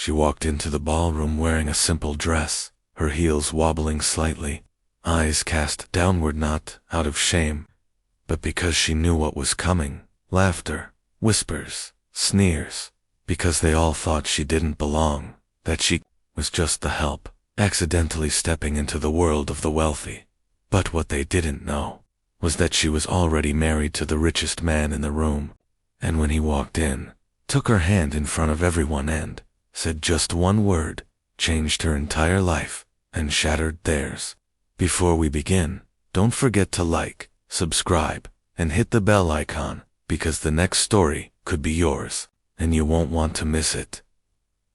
She walked into the ballroom wearing a simple dress, her heels wobbling slightly, eyes cast downward not out of shame, but because she knew what was coming. Laughter, whispers, sneers, because they all thought she didn't belong, that she was just the help, accidentally stepping into the world of the wealthy. But what they didn't know was that she was already married to the richest man in the room, and when he walked in, took her hand in front of everyone and said just one word, changed her entire life, and shattered theirs. Before we begin, don't forget to like, subscribe, and hit the bell icon, because the next story could be yours, and you won't want to miss it.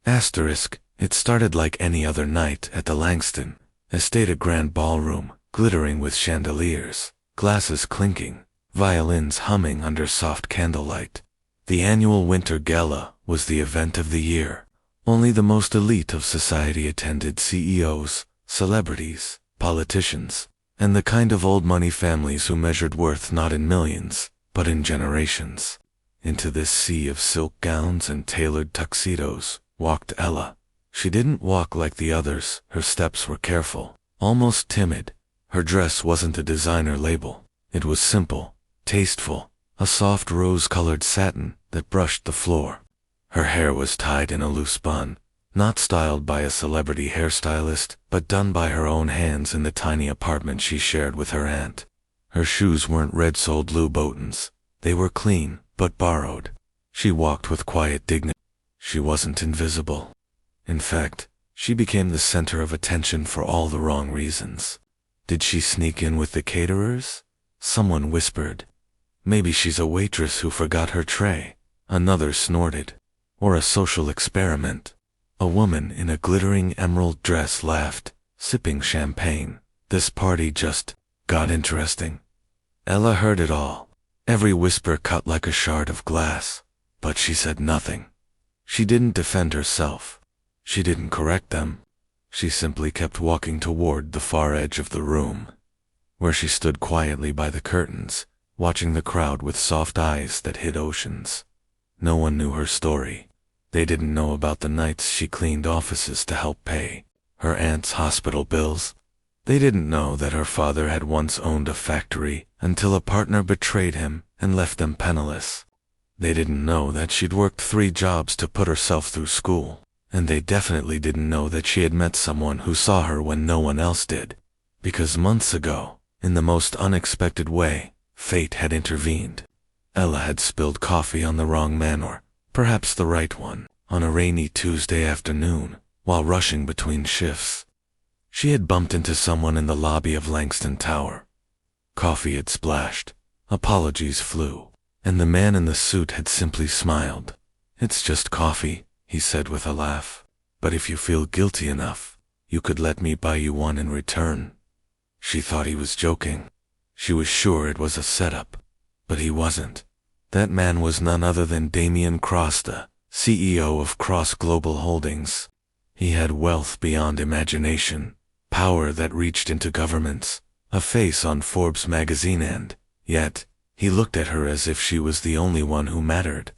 Asterisk, it started like any other night at the Langston Estate, a grand ballroom, glittering with chandeliers, glasses clinking, violins humming under soft candlelight. The annual Winter Gala was the event of the year. Only the most elite of society attended: CEOs, celebrities, politicians, and the kind of old money families who measured worth not in millions, but in generations. Into this sea of silk gowns and tailored tuxedos walked Ella. She didn't walk like the others, her steps were careful, almost timid. Her dress wasn't a designer label, it was simple, tasteful, a soft rose-colored satin that brushed the floor. Her hair was tied in a loose bun, not styled by a celebrity hairstylist, but done by her own hands in the tiny apartment she shared with her aunt. Her shoes weren't red-soled Louboutins, they were clean, but borrowed. She walked with quiet dignity. She wasn't invisible. In fact, she became the center of attention for all the wrong reasons. Did she sneak in with the caterers? Someone whispered. Maybe she's a waitress who forgot her tray. Another snorted. Or a social experiment. A woman in a glittering emerald dress laughed, sipping champagne. This party just got interesting. Ella heard it all. Every whisper cut like a shard of glass. But she said nothing. She didn't defend herself. She didn't correct them. She simply kept walking toward the far edge of the room, where she stood quietly by the curtains, watching the crowd with soft eyes that hid oceans. No one knew her story. They didn't know about the nights she cleaned offices to help pay her aunt's hospital bills. They didn't know that her father had once owned a factory until a partner betrayed him and left them penniless. They didn't know that she'd worked 3 jobs to put herself through school. And they definitely didn't know that she had met someone who saw her when no one else did. Because months ago, in the most unexpected way, fate had intervened. Ella had spilled coffee on the wrong man, or perhaps the right one, on a rainy Tuesday afternoon, while rushing between shifts. She had bumped into someone in the lobby of Langston Tower. Coffee had splashed, apologies flew, and the man in the suit had simply smiled. "It's just coffee," he said with a laugh. "But if you feel guilty enough, you could let me buy you one in return." She thought he was joking. She was sure it was a setup. But he wasn't. That man was none other than Damien Crosta, CEO of Cross Global Holdings. He had wealth beyond imagination, power that reached into governments, a face on Forbes magazine, and yet, he looked at her as if she was the only one who mattered.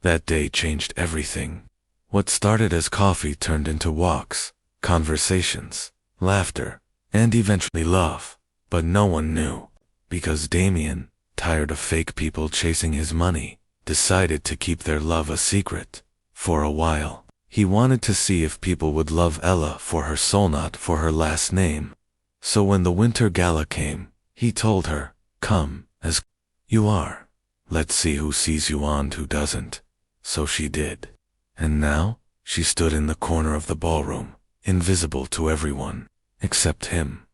That day changed everything. What started as coffee turned into walks, conversations, laughter, and eventually love. But no one knew, because Damien, tired of fake people chasing his money, decided to keep their love a secret. For a while, he wanted to see if people would love Ella for her soul, not for her last name. So when the Winter Gala came, he told her, "Come, as you are. Let's see who sees you and who doesn't." So she did. And now, she stood in the corner of the ballroom, invisible to everyone, except him.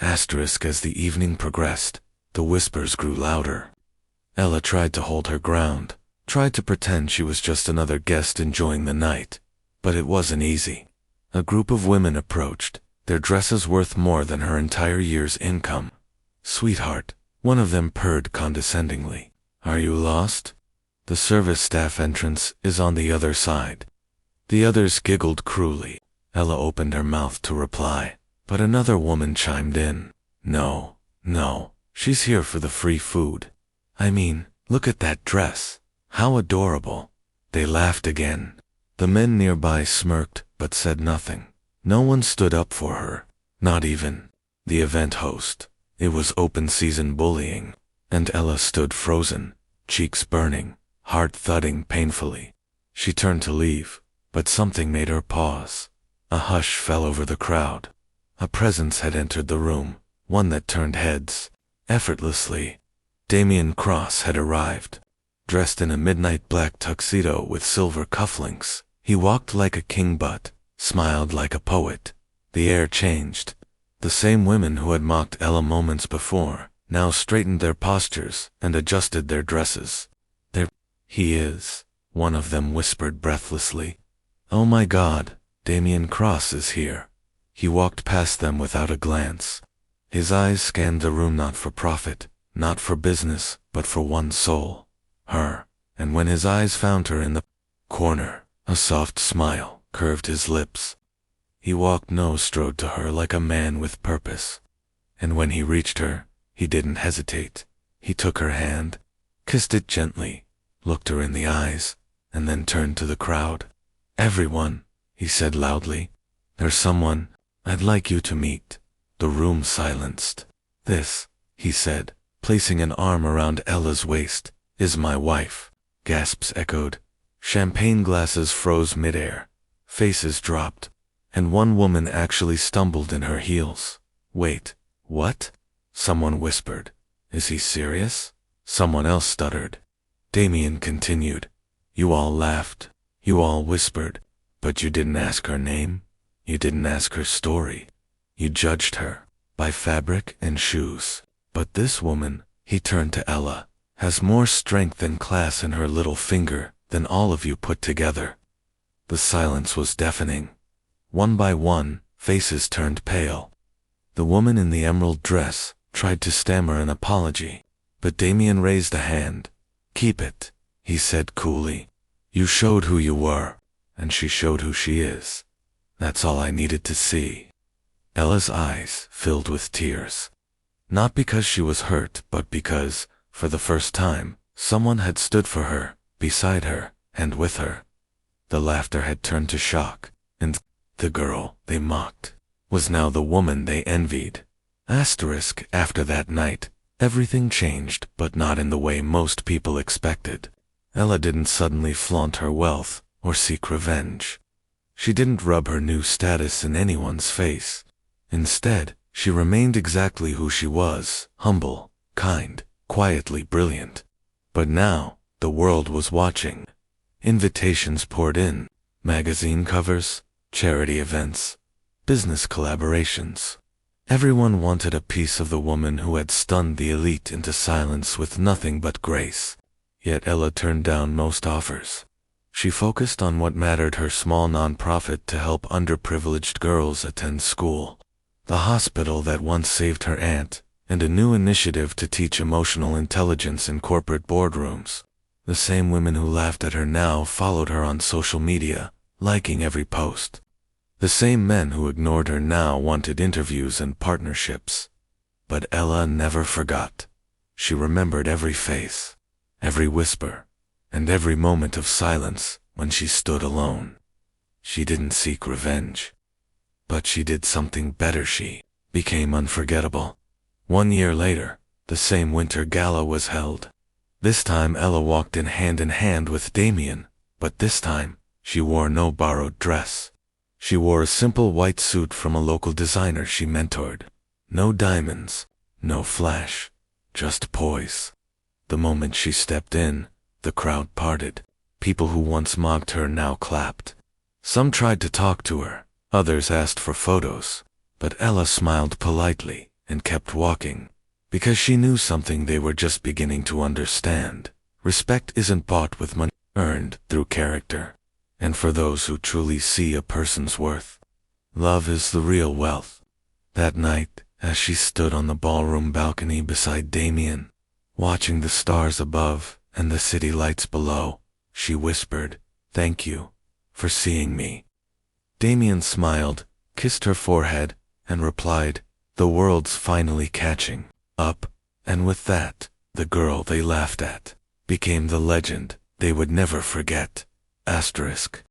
Asterisk, as the evening progressed, the whispers grew louder. Ella tried to hold her ground, tried to pretend she was just another guest enjoying the night, but it wasn't easy. A group of women approached, their dresses worth more than her entire year's income. "Sweetheart," one of them purred condescendingly. "Are you lost? The service staff entrance is on the other side." The others giggled cruelly. Ella opened her mouth to reply, but another woman chimed in. No, she's here for the free food. I mean, look at that dress. How adorable." They laughed again. The men nearby smirked but said nothing. No one stood up for her, not even the event host. It was open season bullying, and Ella stood frozen, cheeks burning, heart thudding painfully. She turned to leave, but something made her pause. A hush fell over the crowd. A presence had entered the room, one that turned heads, effortlessly. Damien Cross had arrived. Dressed in a midnight black tuxedo with silver cufflinks, he walked like a king but smiled like a poet. The air changed. The same women who had mocked Ella moments before now straightened their postures and adjusted their dresses. "There he is," one of them whispered breathlessly. "Oh my God, Damien Cross is here." He walked past them without a glance. His eyes scanned the room not for profit, not for business, but for one soul. Her. And when his eyes found her in the corner, a soft smile curved his lips. He walked strode to her like a man with purpose. And when he reached her, he didn't hesitate. He took her hand, kissed it gently, looked her in the eyes, and then turned to the crowd. "Everyone," he said loudly, "there's someone I'd like you to meet." The room silenced. "This," he said, placing an arm around Ella's waist, "is my wife." Gasps echoed. Champagne glasses froze midair. Faces dropped. And one woman actually stumbled in her heels. "Wait, what?" Someone whispered. "Is he serious?" Someone else stuttered. Damien continued. "You all laughed. You all whispered. But you didn't ask her name. You didn't ask her story. You judged her by fabric and shoes. But this woman," he turned to Ella, "has more strength and class in her little finger than all of you put together." The silence was deafening. One by one, faces turned pale. The woman in the emerald dress tried to stammer an apology, but Damien raised a hand. "Keep it," he said coolly. "You showed who you were, and she showed who she is. That's all I needed to see." Ella's eyes filled with tears. Not because she was hurt, but because, for the first time, someone had stood for her, beside her, and with her. The laughter had turned to shock, and the girl they mocked was now the woman they envied. After that night, everything changed, but not in the way most people expected. Ella didn't suddenly flaunt her wealth or seek revenge. She didn't rub her new status in anyone's face. Instead, she remained exactly who she was, humble, kind, quietly brilliant. But now, the world was watching. Invitations poured in, magazine covers, charity events, business collaborations. Everyone wanted a piece of the woman who had stunned the elite into silence with nothing but grace. Yet Ella turned down most offers. She focused on what mattered: her small nonprofit to help underprivileged girls attend school, the hospital that once saved her aunt, and a new initiative to teach emotional intelligence in corporate boardrooms. The same women who laughed at her now followed her on social media, liking every post. The same men who ignored her now wanted interviews and partnerships. But Ella never forgot. She remembered every face, every whisper, and every moment of silence when she stood alone. She didn't seek revenge. But she did something better. She became unforgettable. 1 year later, the same Winter Gala was held. This time Ella walked in hand with Damien, but this time, she wore no borrowed dress. She wore a simple white suit from a local designer she mentored. No diamonds, no flash, just poise. The moment she stepped in, the crowd parted. People who once mocked her now clapped. Some tried to talk to her, others asked for photos, but Ella smiled politely and kept walking, because she knew something they were just beginning to understand. Respect isn't bought with money, earned through character. And for those who truly see a person's worth, love is the real wealth. That night, as she stood on the ballroom balcony beside Damien, watching the stars above and the city lights below, she whispered, "Thank you for seeing me." Damien smiled, kissed her forehead, and replied, "The world's finally catching up." And with that, the girl they laughed at became the legend they would never forget. Asterisk.